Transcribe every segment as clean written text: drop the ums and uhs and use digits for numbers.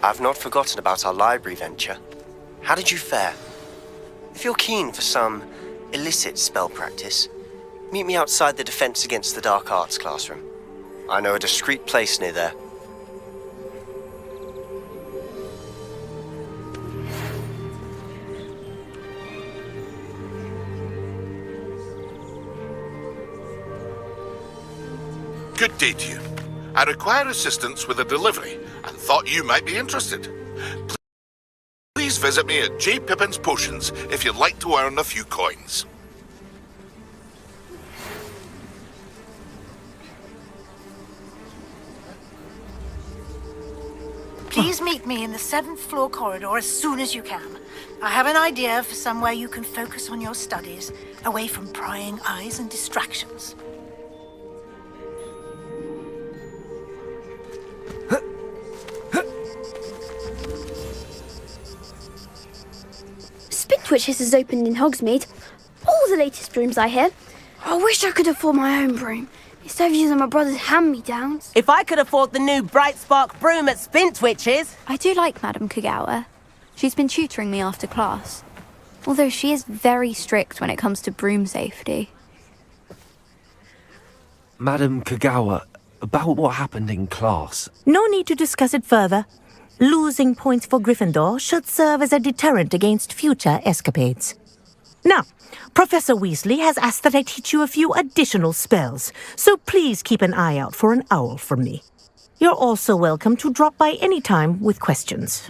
I've not forgotten about our library venture. How did you fare? If you're keen for some illicit spell practice, meet me outside the Defense Against the Dark Arts classroom. I know a discreet place near there. Good day to you. I require assistance with a delivery and thought you might be interested. Please visit me at J. Pippin's Potions if you'd like to earn a few coins. Please meet me in the 7th floor corridor as soon as you can. I have an idea for somewhere you can focus on your studies, away from prying eyes and distractions. Spintwitches has opened in Hogsmeade. All the latest brooms, I hear. I wish I could afford my own broom, instead of using my brother's hand-me-downs. If I could afford the new Bright Spark broom at Spintwitches. I do like Madame Kagawa. She's been tutoring me after class. Although she is very strict when it comes to broom safety. Madame Kagawa, about what happened in class. No need to discuss it further. Losing points for Gryffindor should serve as a deterrent against future escapades. Now, Professor Weasley has asked that I teach you a few additional spells, so please keep an eye out for an owl from me. You're also welcome to drop by any time with questions.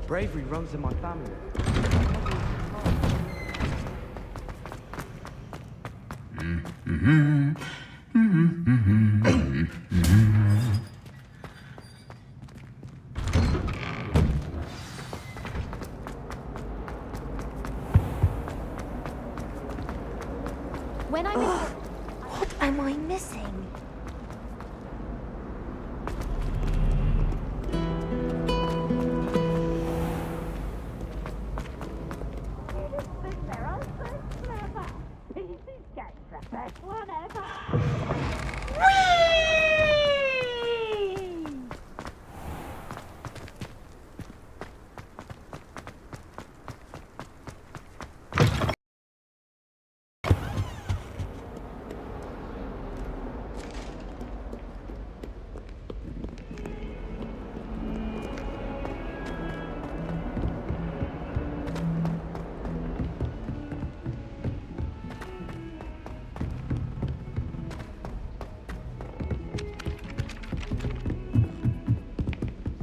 Bravery runs in my family. When I'm what am I missing?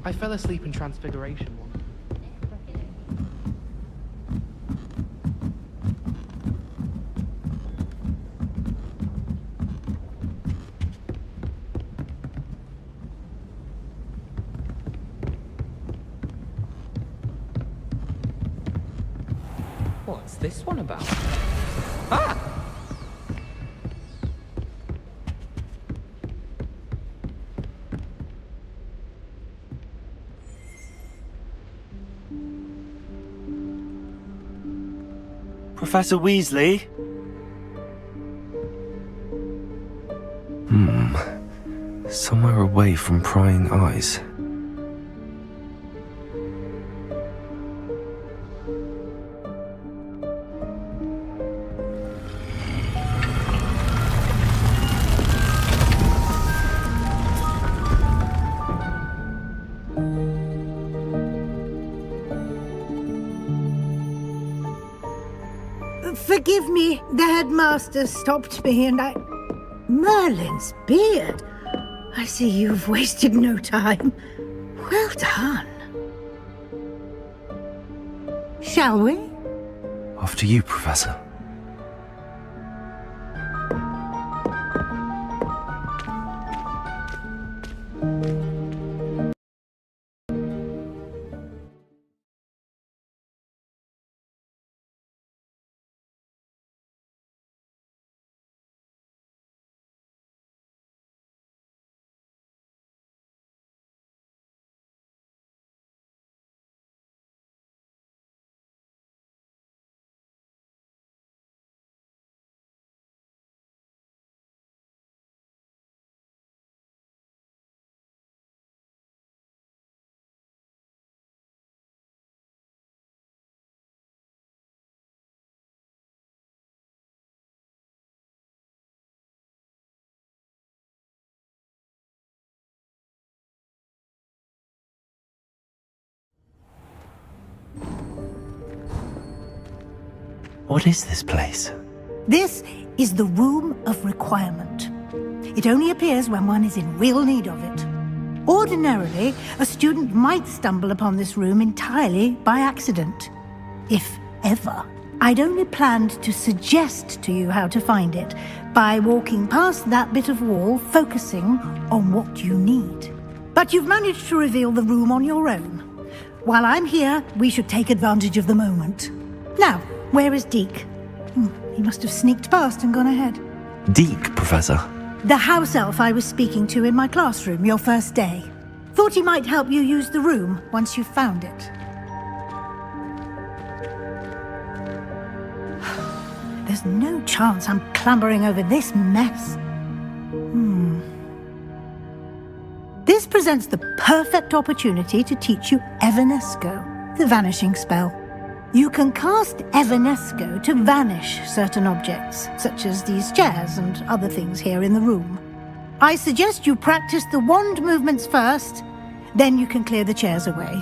I fell asleep in Transfiguration once. What's this one about? Ah! Professor Weasley? Somewhere away from prying eyes. Forgive me, the headmaster stopped me and I... Merlin's beard. I see you've wasted no time. Well done. Shall we? After you, Professor. What is this place? This is the Room of Requirement. It only appears when one is in real need of it. Ordinarily, a student might stumble upon this room entirely by accident. If ever. I'd only planned to suggest to you how to find it by walking past that bit of wall, focusing on what you need. But you've managed to reveal the room on your own. While I'm here, we should take advantage of the moment. Now, where is Deke? He must have sneaked past and gone ahead. Deke, Professor. The house elf I was speaking to in my classroom your first day. Thought he might help you use the room once you found it. There's no chance I'm clambering over this mess. This presents the perfect opportunity to teach you Evanesco, the vanishing spell. You can cast Evanesco to vanish certain objects, such as these chairs and other things here in the room. I suggest you practice the wand movements first, then you can clear the chairs away.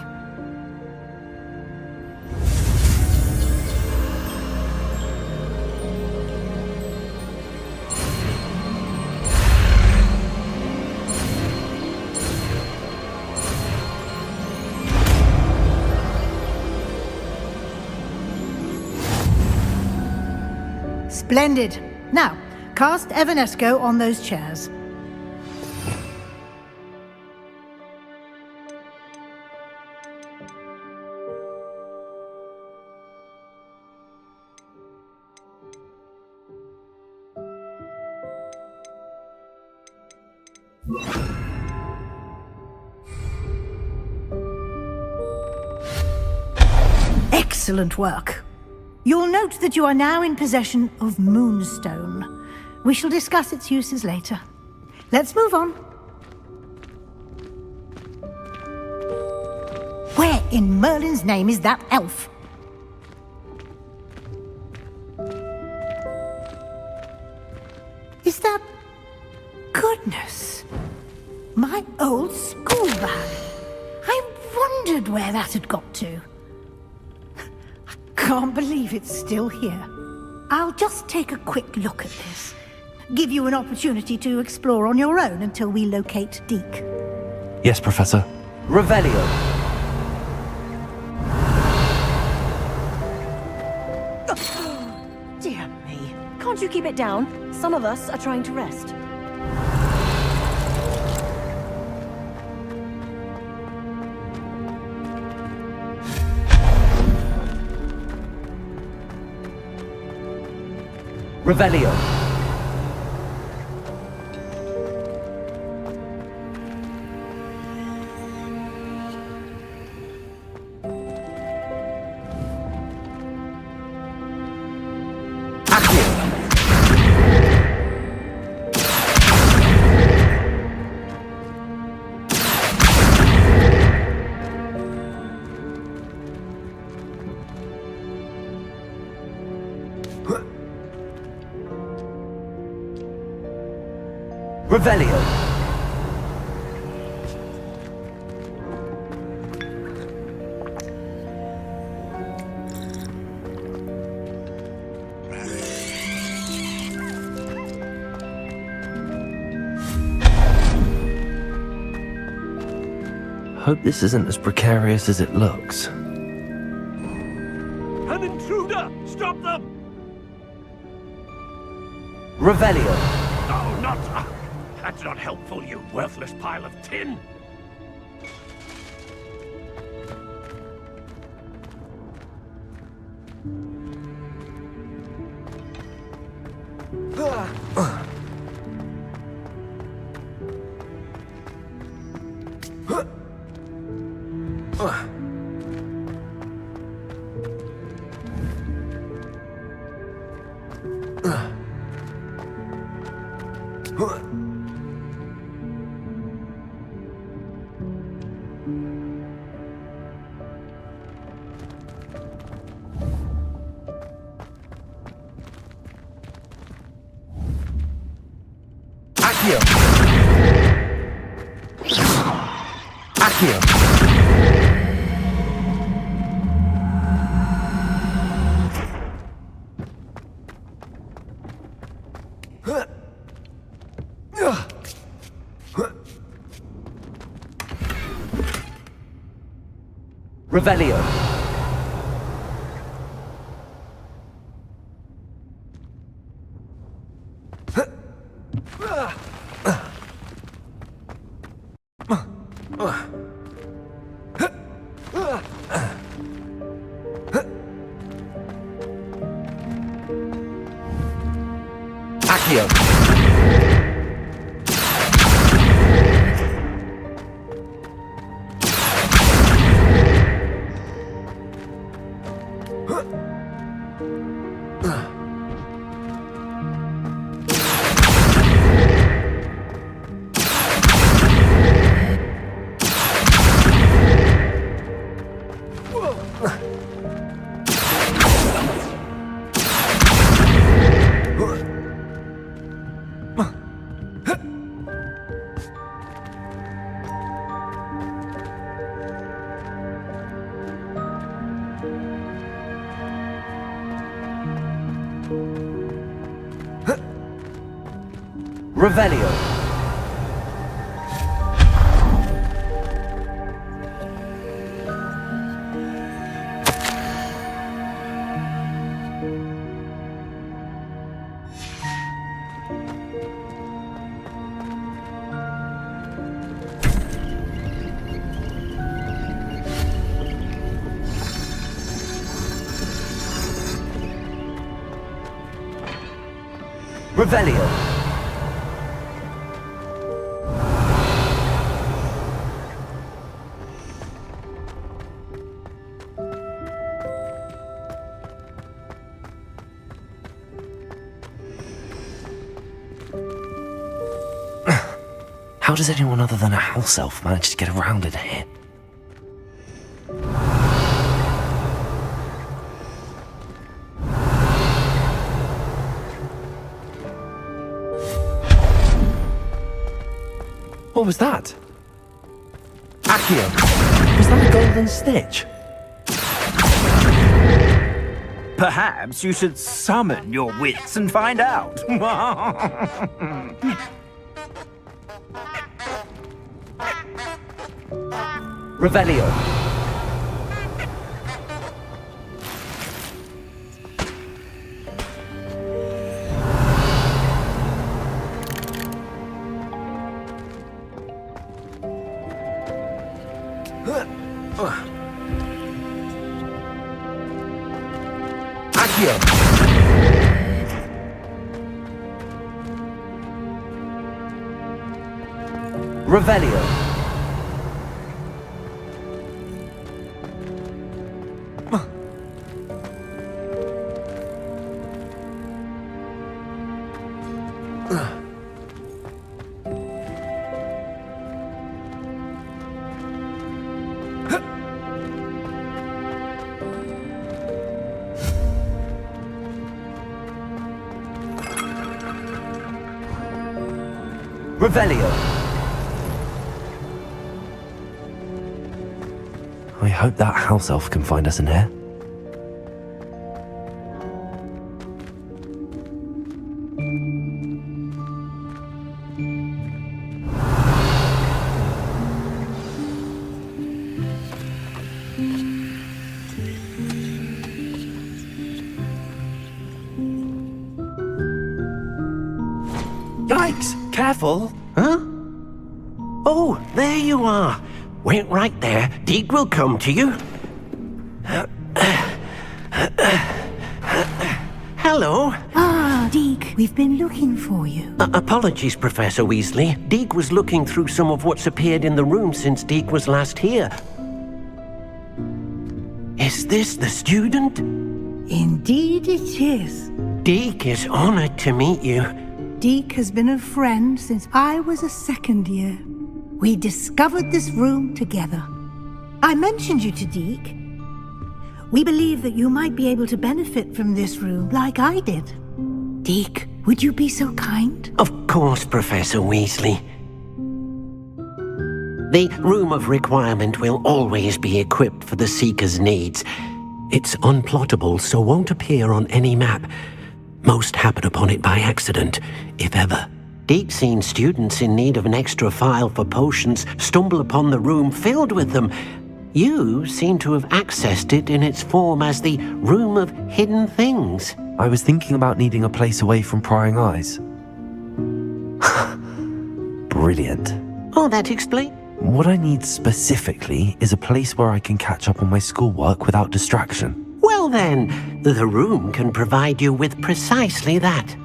Splendid. Now, cast Evanesco on those chairs. Excellent work. You'll note that you are now in possession of Moonstone. We shall discuss its uses later. Let's move on. Where in Merlin's name is that elf? Is that... Goodness! My old school bag. I wondered where that had got to. Can't believe it's still here. I'll just take a quick look at this. Give you an opportunity to explore on your own until we locate Deke. Yes, Professor. Revelio. Dear me. Can't you keep it down? Some of us are trying to rest. Revelio. Revelio. Hope this isn't as precarious as it looks. An intruder! Stop them! Revelio. No, not... That's not helpful, you worthless pile of tin! Accio. Accio. Revelio. Accio. Revelio. Revelio. How does anyone other than a house elf manage to get around in here? What was that? Accio! Was that a golden snitch? Perhaps you should summon your wits and find out. Revelio. Accio. Revelio. Revelio. I hope that house elf can find us in here. Yikes! Careful! Huh? Oh, there you are. Wait right there. Deke will come to you. Hello. Ah, Deke, we've been looking for you. Apologies, Professor Weasley. Deke was looking through some of what's appeared in the room since Deke was last here. Is this the student? Indeed it is. Deke is honored to meet you. Deke has been a friend since I was a second year. We discovered this room together. I mentioned you to Deke. We believe that you might be able to benefit from this room like I did. Deke, would you be so kind? Of course, Professor Weasley. The Room of Requirement will always be equipped for the Seeker's needs. It's unplottable, so won't appear on any map. Most happen upon it by accident, if ever. Deke's seen students in need of an extra file for potions stumble upon the room filled with them. You seem to have accessed it in its form as the Room of Hidden Things. I was thinking about needing a place away from prying eyes. Brilliant. Oh, that explains. What I need specifically is a place where I can catch up on my schoolwork without distraction. Well then, the room can provide you with precisely that.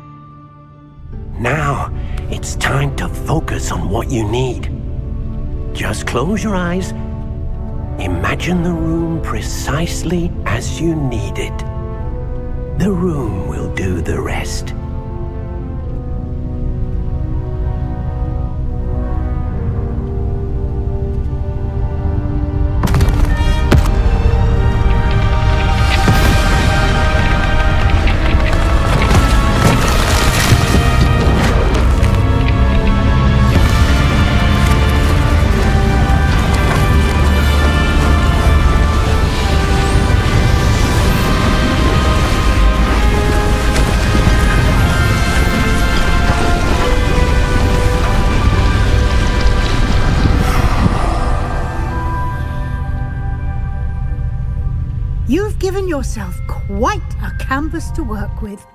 Now, it's time to focus on what you need. Just close your eyes. Imagine the room precisely as you need it. The room will do the rest. You've given yourself quite a canvas to work with.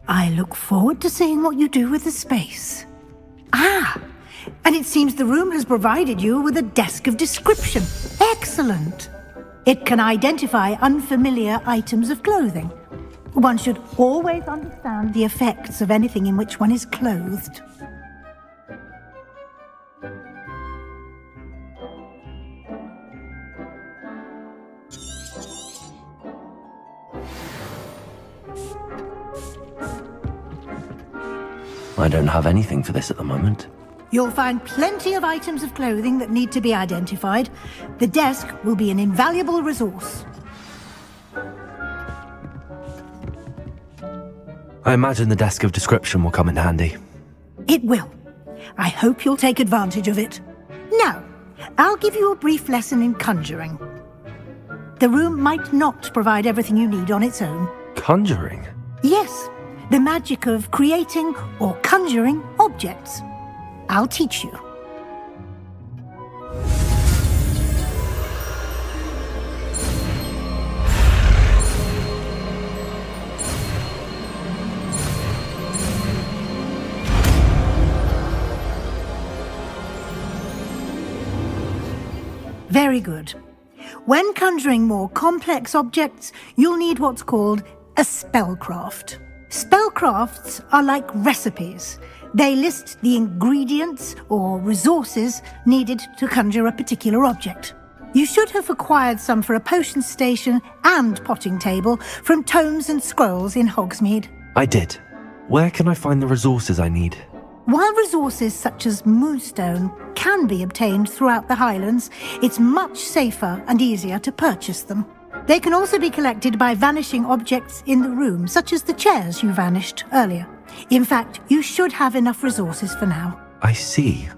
I look forward to seeing what you do with the space. Ah, and it seems the room has provided you with a desk of description. Excellent. It can identify unfamiliar items of clothing. One should always understand the effects of anything in which one is clothed. I don't have anything for this at the moment. You'll find plenty of items of clothing that need to be identified. The desk will be an invaluable resource. I imagine the desk of description will come in handy. It will. I hope you'll take advantage of it. Now, I'll give you a brief lesson in conjuring. The room might not provide everything you need on its own. Conjuring? Yes, the magic of creating or conjuring objects. I'll teach you. Very good. When conjuring more complex objects, you'll need what's called a spellcraft. Spellcrafts are like recipes. They list the ingredients or resources needed to conjure a particular object. You should have acquired some for a potion station and potting table from tomes and scrolls in Hogsmeade. I did. Where can I find the resources I need? While resources such as moonstone can be obtained throughout the Highlands, it's much safer and easier to purchase them. They can also be collected by vanishing objects in the room, such as the chairs you vanished earlier. In fact, you should have enough resources for now. I see.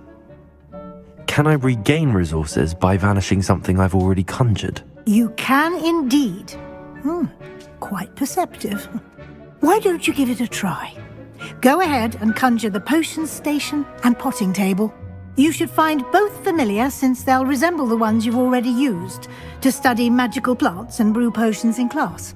Can I regain resources by vanishing something I've already conjured? You can indeed. Quite perceptive. Why don't you give it a try? Go ahead and conjure the potion station and potting table. You should find both familiar, since they'll resemble the ones you've already used to study magical plants and brew potions in class.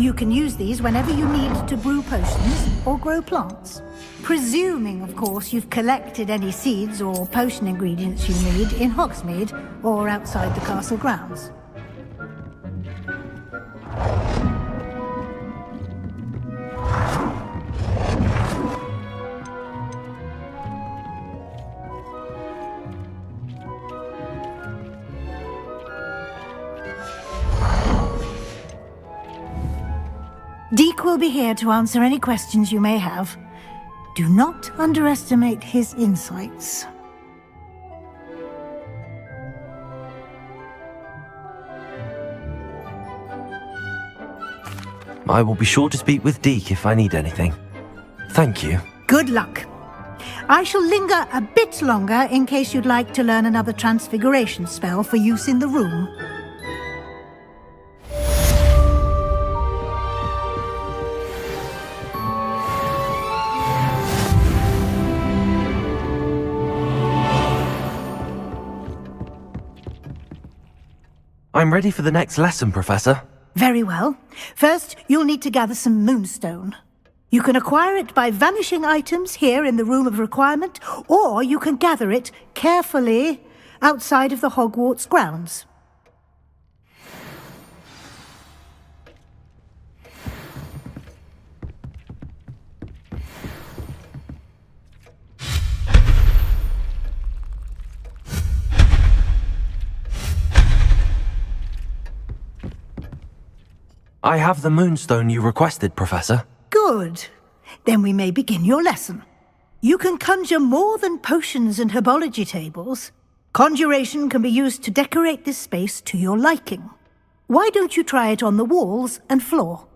You can use these whenever you need to brew potions or grow plants. Presuming, of course, you've collected any seeds or potion ingredients you need in Hogsmeade or outside the castle grounds. Deke will be here to answer any questions you may have. Do not underestimate his insights. I will be sure to speak with Deke if I need anything. Thank you. Good luck. I shall linger a bit longer in case you'd like to learn another transfiguration spell for use in the room. I'm ready for the next lesson, Professor. Very well. First, you'll need to gather some moonstone. You can acquire it by vanishing items here in the Room of Requirement, or you can gather it carefully outside of the Hogwarts grounds. I have the moonstone you requested, Professor. Good. Then we may begin your lesson. You can conjure more than potions and herbology tables. Conjuration can be used to decorate this space to your liking. Why don't you try it on the walls and floor?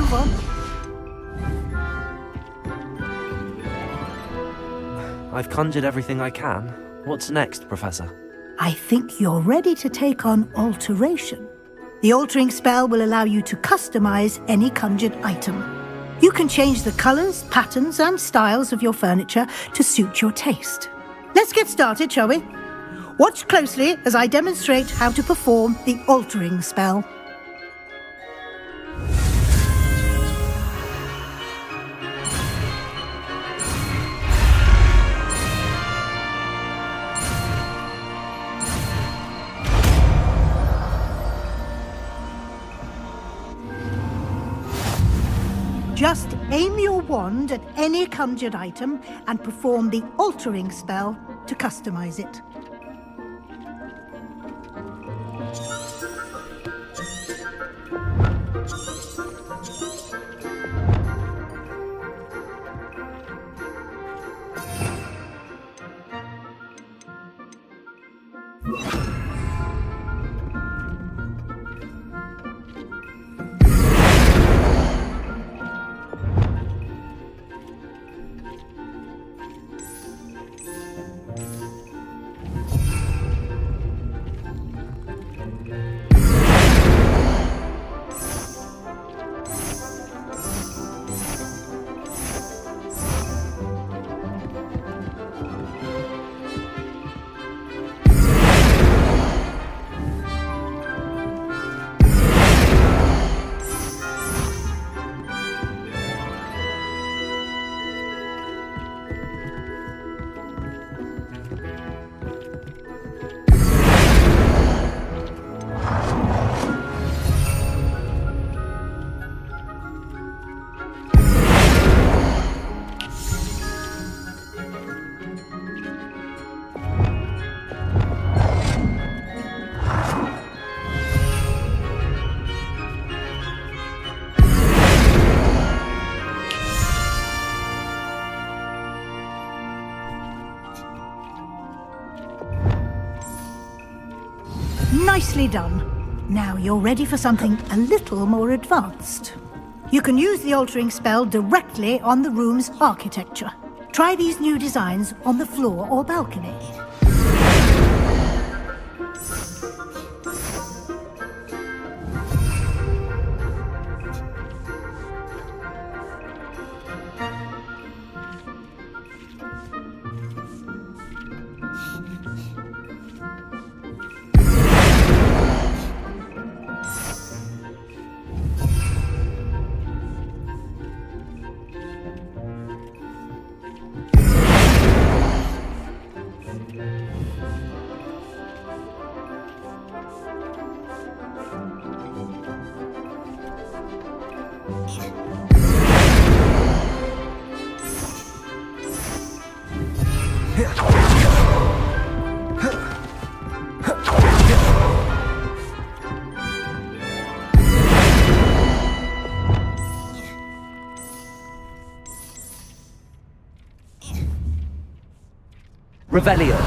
move on. I've conjured everything I can. What's next, Professor? I think you're ready to take on alteration. The altering spell will allow you to customize any conjured item. You can change the colors, patterns, and styles of your furniture to suit your taste. Let's get started, shall we? Watch closely as I demonstrate how to perform the altering spell. Just aim your wand at any conjured item and perform the altering spell to customize it. Nicely done. Now you're ready for something a little more advanced. You can use the altering spell directly on the room's architecture. Try these new designs on the floor or balcony. Revelio.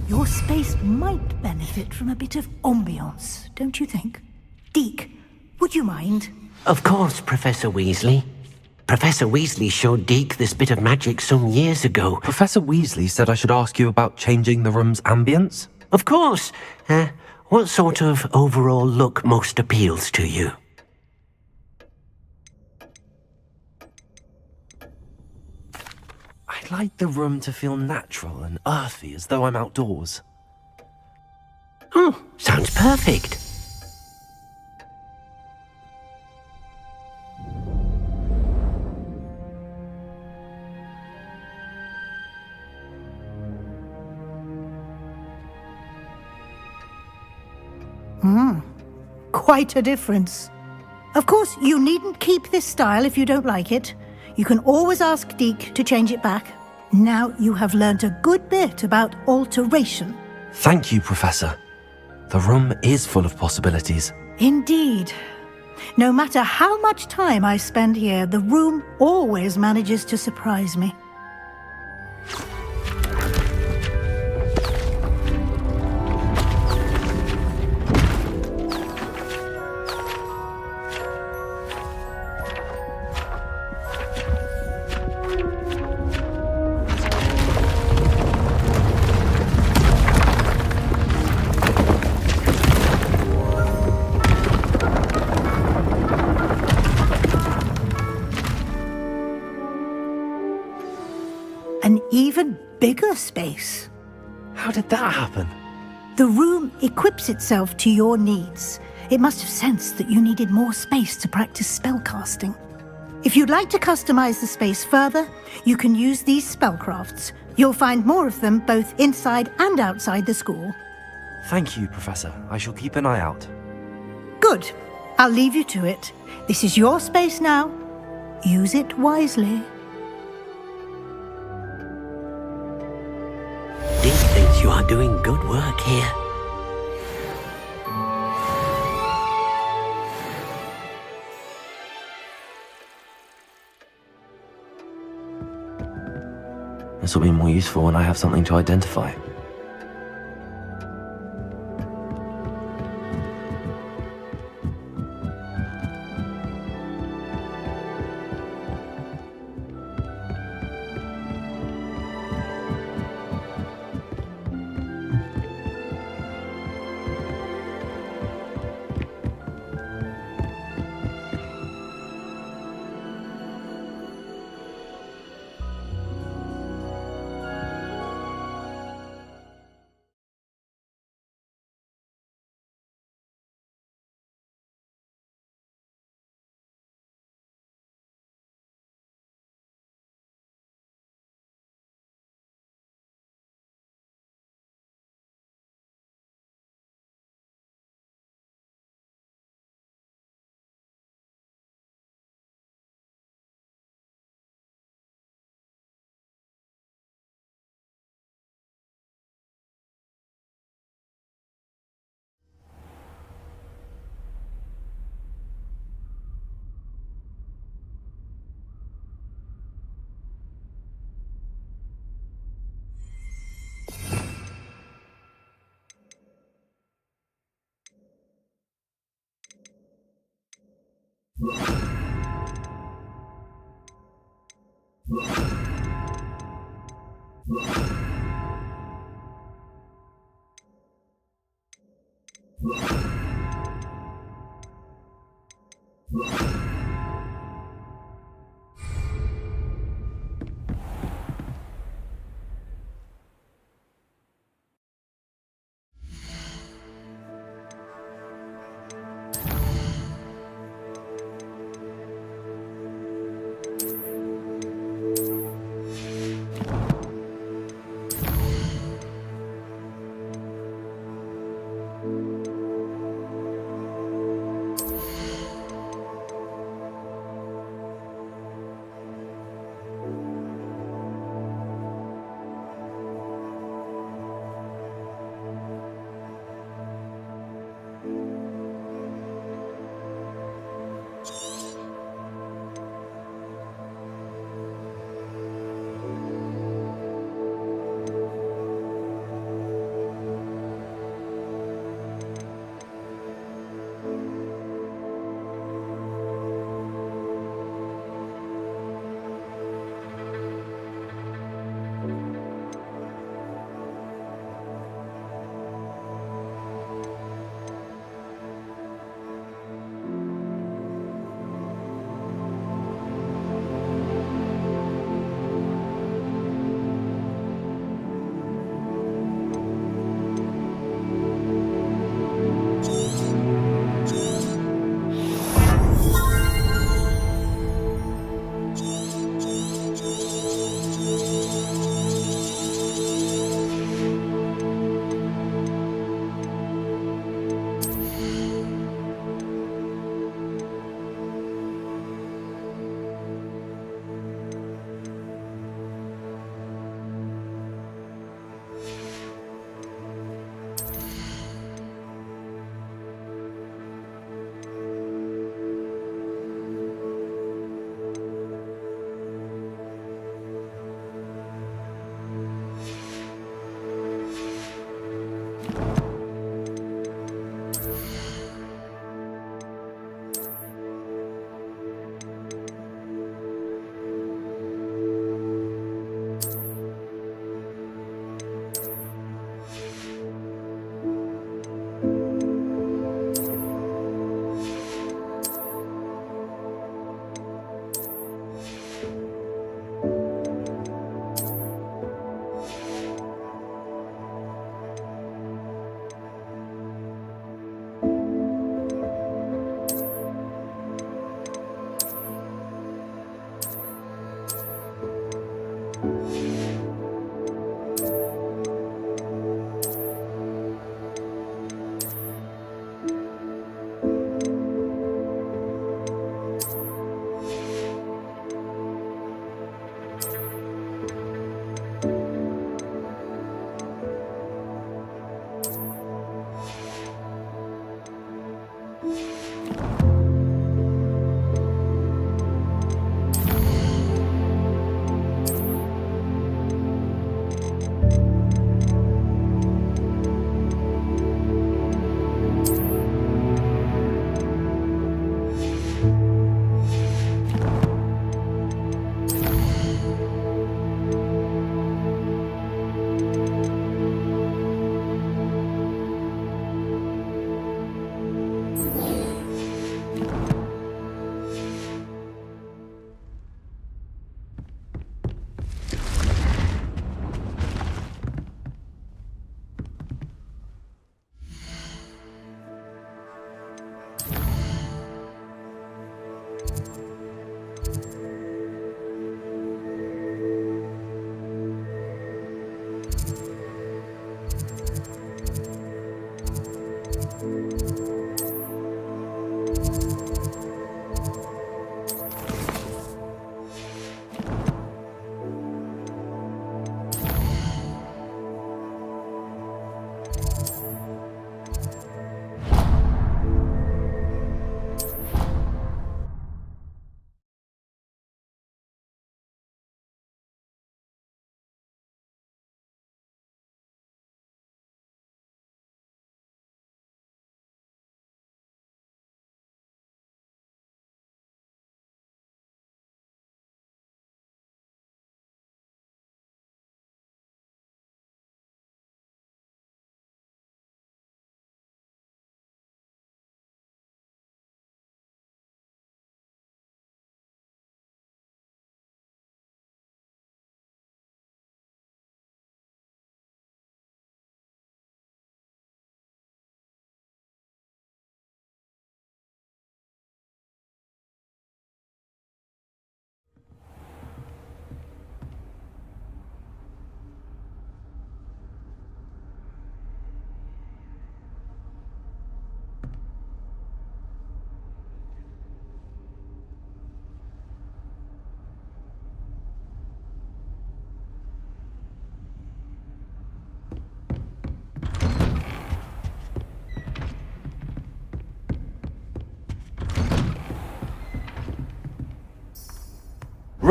Your space might benefit from a bit of ambiance, don't you think? Deke, would you mind? Of course, Professor Weasley. Professor Weasley showed Deke this bit of magic some years ago. Professor Weasley said I should ask you about changing the room's ambience? Of course. What sort of overall look most appeals to you? I'd like the room to feel natural and earthy, as though I'm outdoors. Oh, sounds perfect. Quite a difference. Of course, you needn't keep this style if you don't like it. You can always ask Deke to change it back. Now you have learnt a good bit about alteration. Thank you, Professor. The room is full of possibilities. Indeed. No matter how much time I spend here, the room always manages to surprise me. An even bigger space. How did that happen? The room equips itself to your needs. It must have sensed that you needed more space to practice spellcasting. If you'd like to customize the space further, you can use these spellcrafts. You'll find more of them both inside and outside the school. Thank you, Professor. I shall keep an eye out. Good. I'll leave you to it. This is your space now. Use it wisely. Deke thinks you are doing good work here. This will be more useful when I have something to identify.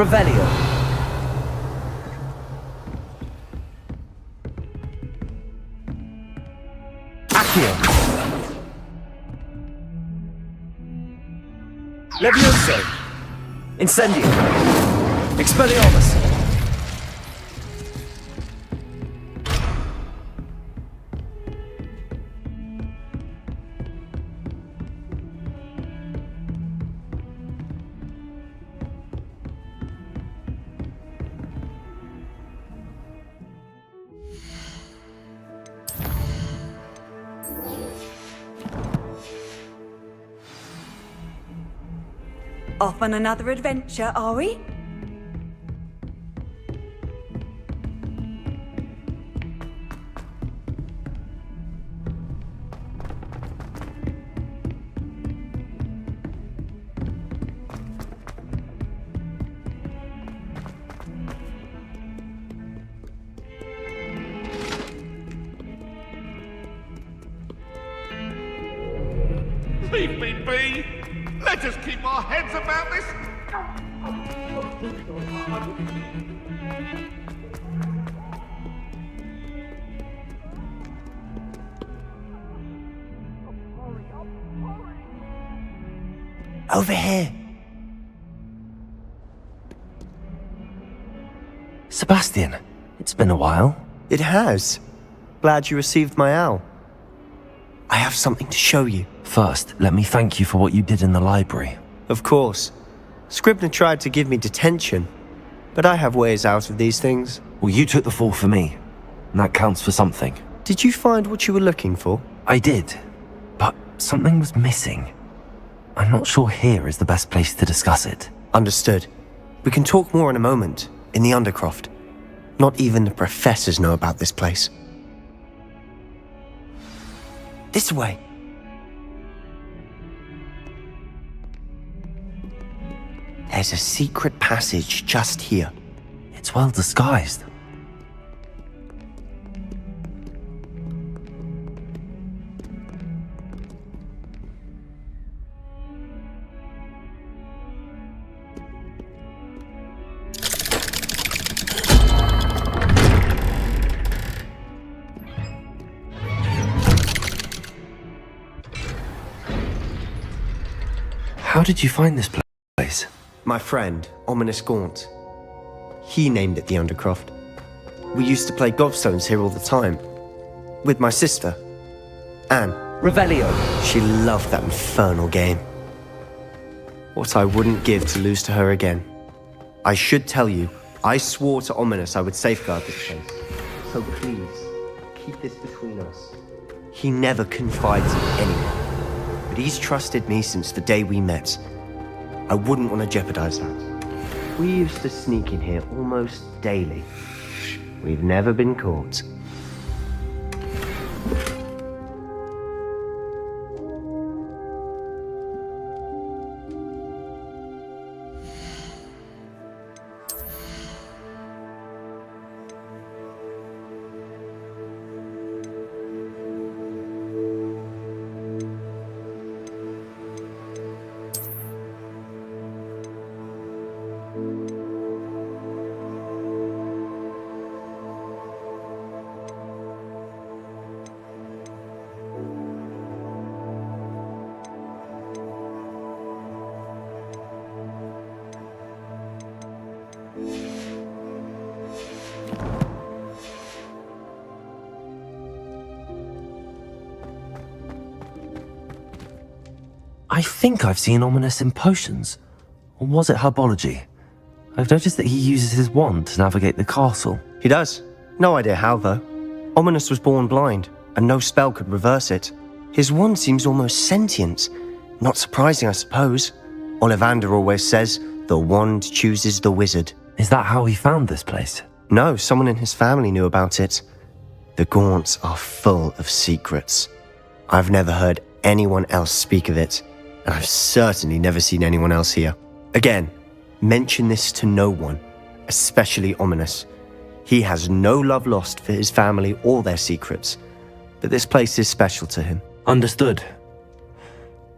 Revelio. Accio. Levioso. Incendio. Expelliarmus. Off on another adventure, are we? Leave me be! Let us keep our heads about this! Over here. Sebastian, it's been a while. It has. Glad you received my owl. I have something to show you. First, let me thank you for what you did in the library. Of course. Scribner tried to give me detention, but I have ways out of these things. Well, you took the fall for me, and that counts for something. Did you find what you were looking for? I did, but something was missing. I'm not sure here is the best place to discuss it. Understood. We can talk more in a moment, in the Undercroft. Not even the professors know about this place. This way. There's a secret passage just here. It's well disguised. How did you find this place? My friend, Ominous Gaunt. He named it the Undercroft. We used to play gobstones here all the time. With my sister, Anne. Revelio. She loved that infernal game. What I wouldn't give to lose to her again. I should tell you, I swore to Ominous I would safeguard this place. So please, keep this between us. He never confides in anyone, but he's trusted me since the day we met. I wouldn't want to jeopardize that. We used to sneak in here almost daily. We've never been caught. I think I've seen Ominous in potions. Or was it herbology? I've noticed that he uses his wand to navigate the castle. He does. No idea how, though. Ominous was born blind, and no spell could reverse it. His wand seems almost sentient. Not surprising, I suppose. Ollivander always says, the wand chooses the wizard. Is that how he found this place? No, someone in his family knew about it. The Gaunts are full of secrets. I've never heard anyone else speak of it, and I've certainly never seen anyone else here. Again, mention this to no one, especially Ominous. He has no love lost for his family or their secrets, but this place is special to him. Understood.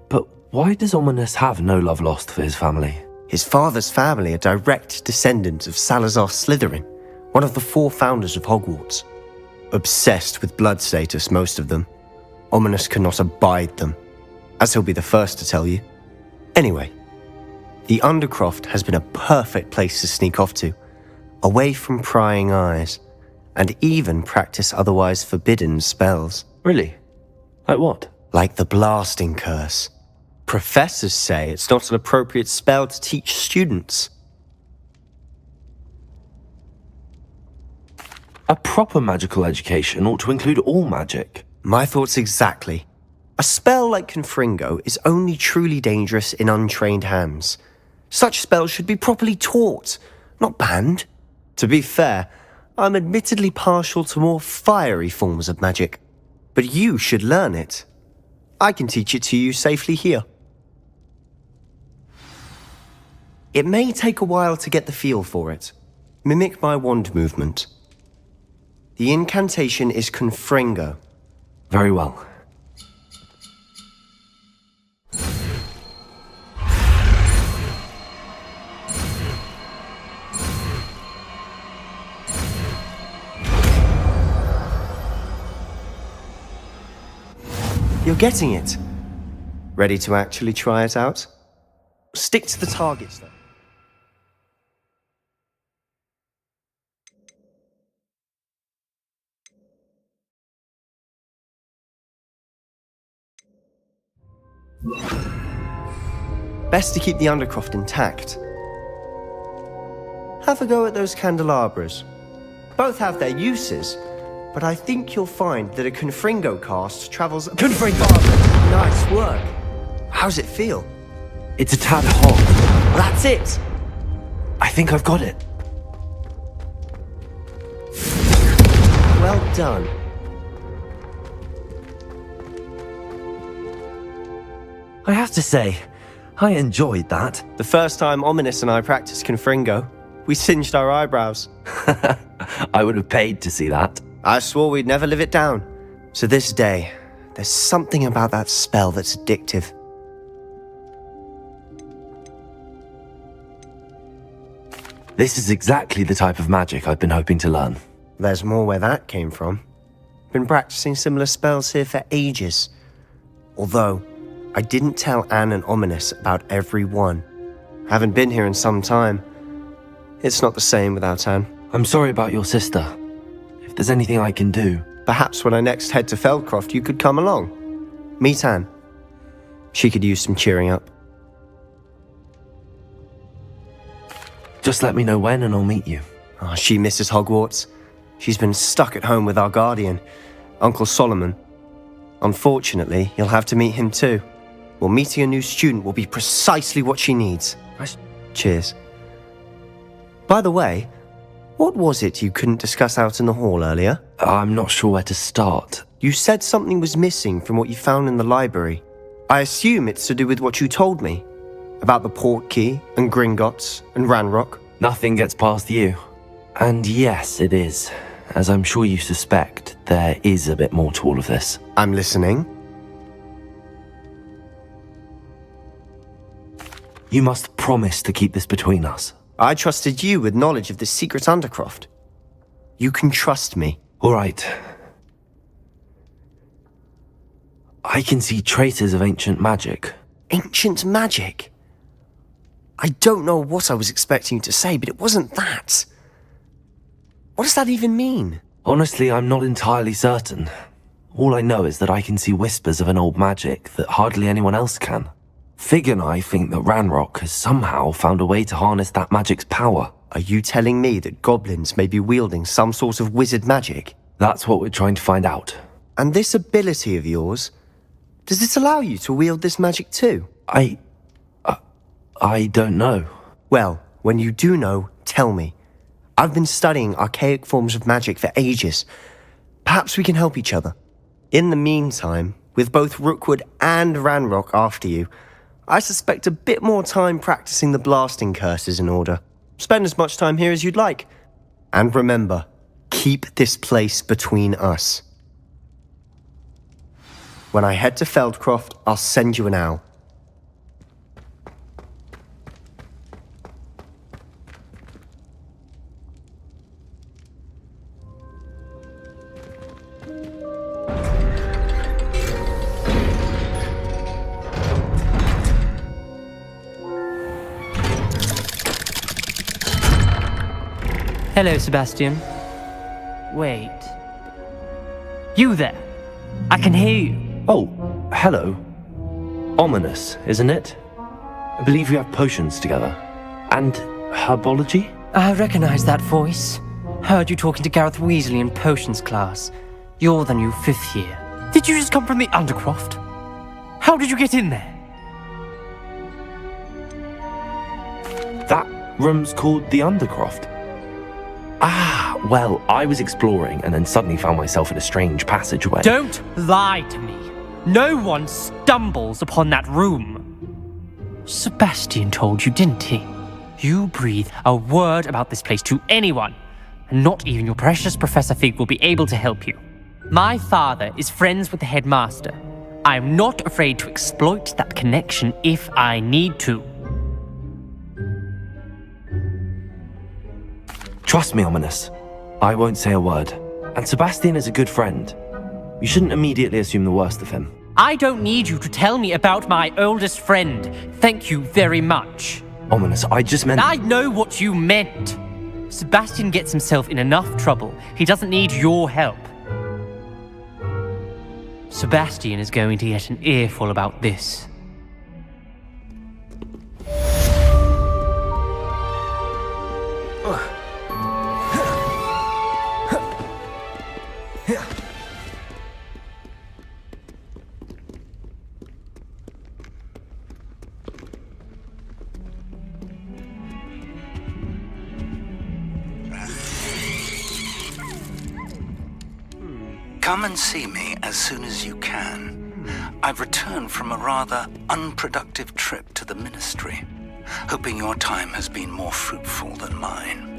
But why does Ominous have no love lost for his family? His father's family are direct descendants of Salazar Slytherin, one of the 4 founders of Hogwarts. Obsessed with blood status, most of them. Ominous cannot abide them, as he'll be the first to tell you. Anyway, the Undercroft has been a perfect place to sneak off to, away from prying eyes, and even practice otherwise forbidden spells. Really? Like what? Like the blasting curse. Professors say it's not an appropriate spell to teach students. A proper magical education ought to include all magic. My thoughts exactly. A spell like Confringo is only truly dangerous in untrained hands. Such spells should be properly taught, not banned. To be fair, I'm admittedly partial to more fiery forms of magic. But you should learn it. I can teach it to you safely here. It may take a while to get the feel for it. Mimic my wand movement. The incantation is Confringo. Very well. You're getting it. Ready to actually try it out? Stick to the targets, though. Best to keep the Undercroft intact. Have a go at those candelabras. Both have their uses, but I think you'll find that a Confringo cast travels... Confringo! Nice work. How's it feel? It's a tad hot. That's it! I think I've got it. Well done. I have to say, I enjoyed that. The first time Ominous and I practiced Confringo, we singed our eyebrows. I would have paid to see that. I swore we'd never live it down. So this day, there's something about that spell that's addictive. This is exactly the type of magic I've been hoping to learn. There's more where that came from. Been practicing similar spells here for ages. Although, I didn't tell Anne and Ominous about every one. Haven't been here in some time. It's not the same without Anne. I'm sorry about your sister. If there's anything I can do... Perhaps when I next head to Feldcroft, you could come along. Meet Anne. She could use some cheering up. Just let me know when and I'll meet you. Oh, she misses Hogwarts. She's been stuck at home with our guardian, Uncle Solomon. Unfortunately, you'll have to meet him too. Well, meeting a new student will be precisely what she needs. Cheers. By the way, what was it you couldn't discuss out in the hall earlier? I'm not sure where to start. You said something was missing from what you found in the library. I assume it's to do with what you told me. About the Portkey, and Gringotts, and Ranrock. Nothing gets past you. And yes, it is. As I'm sure you suspect, there is a bit more to all of this. I'm listening. You must promise to keep this between us. I trusted you with knowledge of this secret Undercroft. You can trust me. All right. I can see traces of ancient magic. Ancient magic? I don't know what I was expecting you to say, but it wasn't that. What does that even mean? Honestly, I'm not entirely certain. All I know is that I can see whispers of an old magic that hardly anyone else can. Fig and I think that Ranrock has somehow found a way to harness that magic's power. Are you telling me that goblins may be wielding some sort of wizard magic? That's what we're trying to find out. And this ability of yours, does it allow you to wield this magic too? I don't know. Well, when you do know, tell me. I've been studying archaic forms of magic for ages. Perhaps we can help each other. In the meantime, with both Rookwood and Ranrock after you, I suspect a bit more time practicing the blasting curse is in order. Spend as much time here as you'd like. And remember, keep this place between us. When I head to Feldcroft, I'll send you an owl. Hello, Sebastian. Wait. You there? I can hear you. Oh, hello. Ominous, isn't it? I believe you have potions together. And herbology? I recognize that voice. Heard you talking to Gareth Weasley in potions class. You're the new 5th year. Did you just come from the Undercroft? How did you get in there? That room's called the Undercroft. Ah, well, I was exploring and then suddenly found myself in a strange passageway. Don't lie to me. No one stumbles upon that room. Sebastian told you, didn't he? You breathe a word about this place to anyone, and not even your precious Professor Fig will be able to help you. My father is friends with the headmaster. I am not afraid to exploit that connection if I need to. Trust me, Ominous. I won't say a word. And Sebastian is a good friend. You shouldn't immediately assume the worst of him. I don't need you to tell me about my oldest friend. Thank you very much. Ominous, I just meant... I know what you meant. Sebastian gets himself in enough trouble. He doesn't need your help. Sebastian is going to get an earful about this. Come and see me as soon as you can. I've returned from a rather unproductive trip to the Ministry, hoping your time has been more fruitful than mine.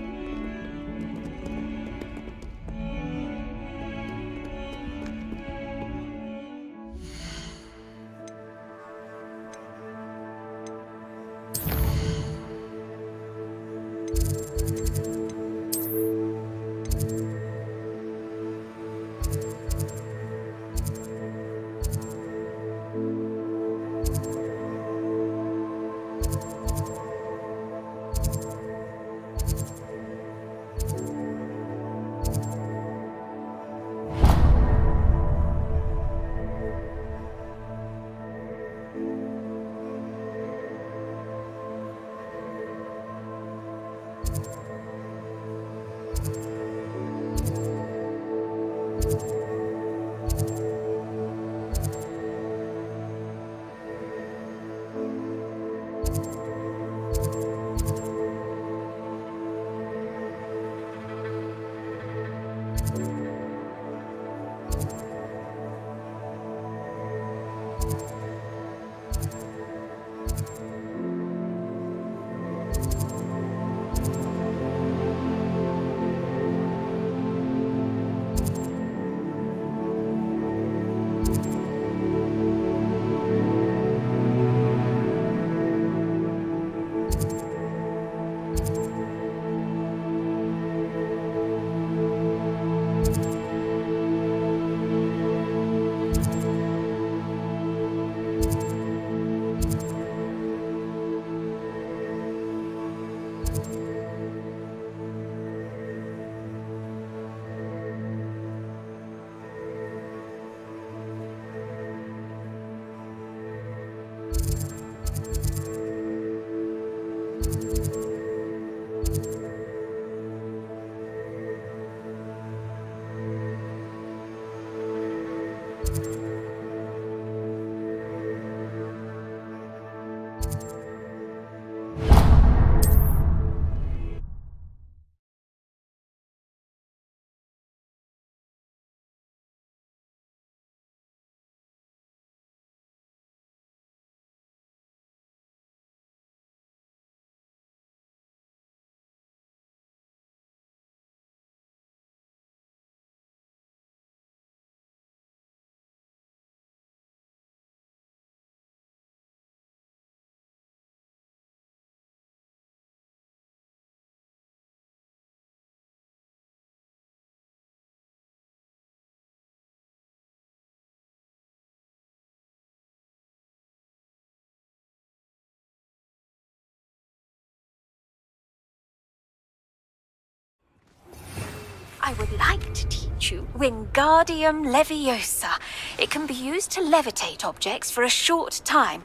I would like to teach you Wingardium Leviosa. It can be used to levitate objects for a short time.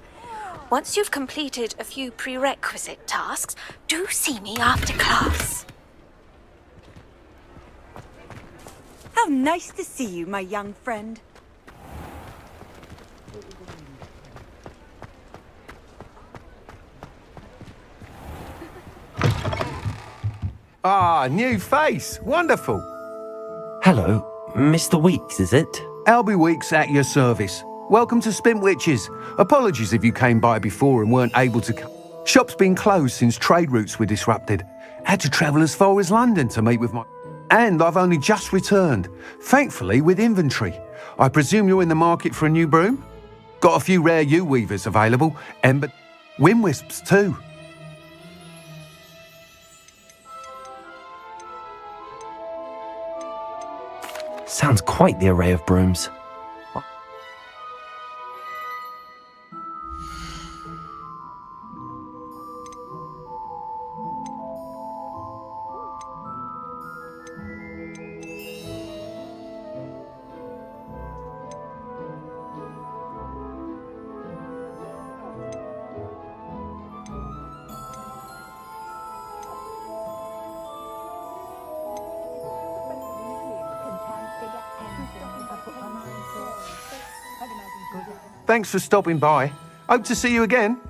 Once you've completed a few prerequisite tasks, do see me after class. How nice to see you, my young friend. Ah, new face. Wonderful. Hello, Mr. Weeks, is it? Albie Weeks at your service. Welcome to Spintwitches. Apologies if you came by before and weren't able to come. Shop's been closed since trade routes were disrupted. Had to travel as far as London to meet with my... And I've only just returned, thankfully with inventory. I presume you're in the market for a new broom? Got a few rare U-weavers available, and wind wisps too. Sounds quite the array of brooms. Thanks for stopping by. Hope to see you again.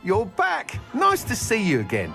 You're back. Nice to see you again.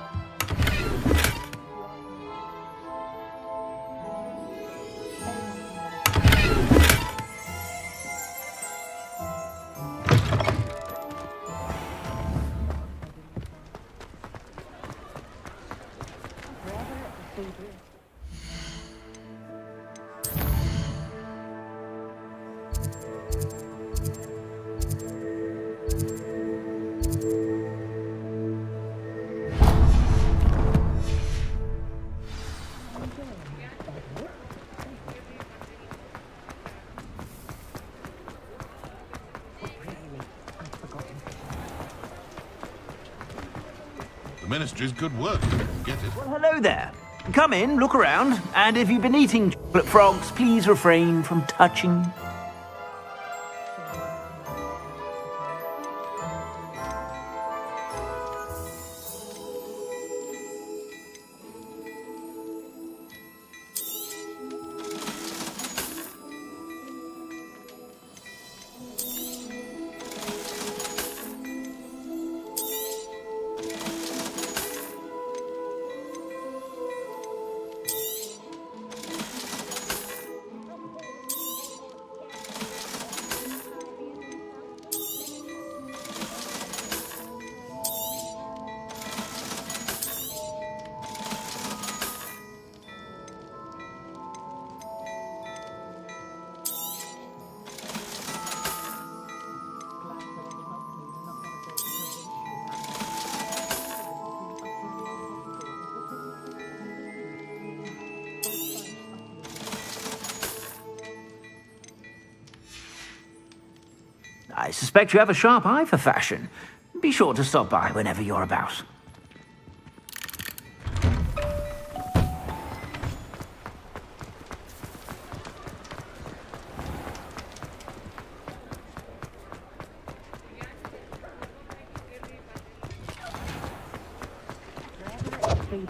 The Ministry's good work. Get it? Well, hello there. Come in, look around, and if you've been eating chocolate frogs, please refrain from touching. I suspect you have a sharp eye for fashion. Be sure to stop by whenever you're about. They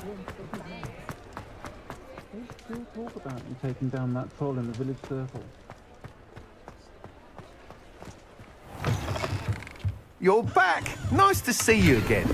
still talk about you taking down that troll in the village circle. You're back! Nice to see you again.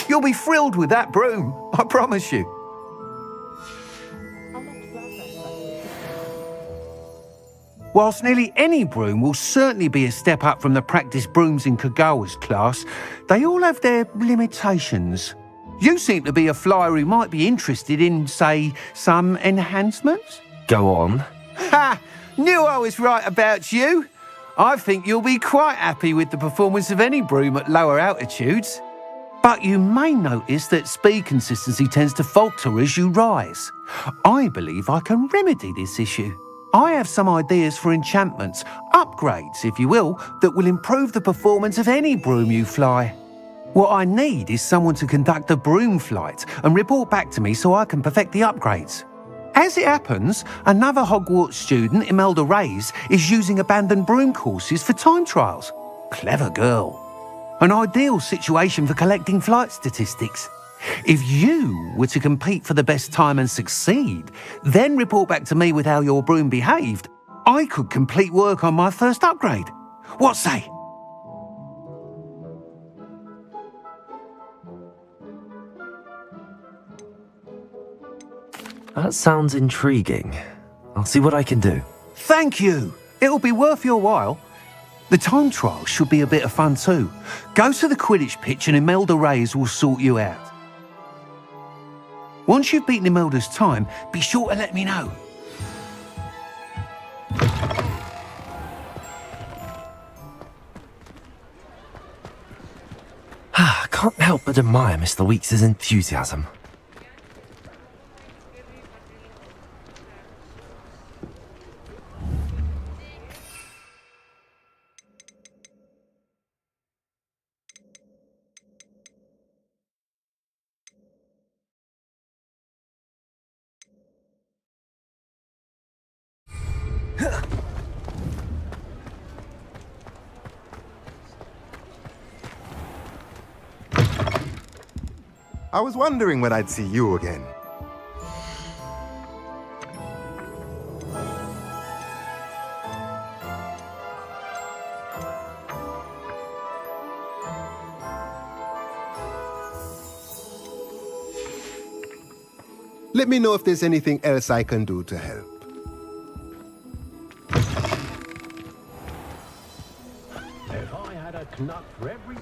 You'll be thrilled with that broom, I promise you. Whilst nearly any broom will certainly be a step up from the practice brooms in Kagawa's class, they all have their limitations. You seem to be a flyer who might be interested in, say, some enhancements? Go on. Ha! Knew I was right about you. I think you'll be quite happy with the performance of any broom at lower altitudes. But you may notice that speed consistency tends to falter as you rise. I believe I can remedy this issue. I have some ideas for enchantments, upgrades, if you will, that will improve the performance of any broom you fly. What I need is someone to conduct a broom flight and report back to me so I can perfect the upgrades. As it happens, another Hogwarts student, Imelda Reyes, is using abandoned broom courses for time trials. Clever girl. An ideal situation for collecting flight statistics. If you were to compete for the best time and succeed, then report back to me with how your broom behaved, I could complete work on my first upgrade. What say? That sounds intriguing. I'll see what I can do. Thank you. It'll be worth your while. The time trial should be a bit of fun too. Go to the Quidditch pitch and Imelda Reyes will sort you out. Once you've beaten Imelda's time, be sure to let me know. I can't help but admire Mr. Weeks' enthusiasm. I was wondering when I'd see you again. Let me know if there's anything else I can do to help. If I had a knut for every...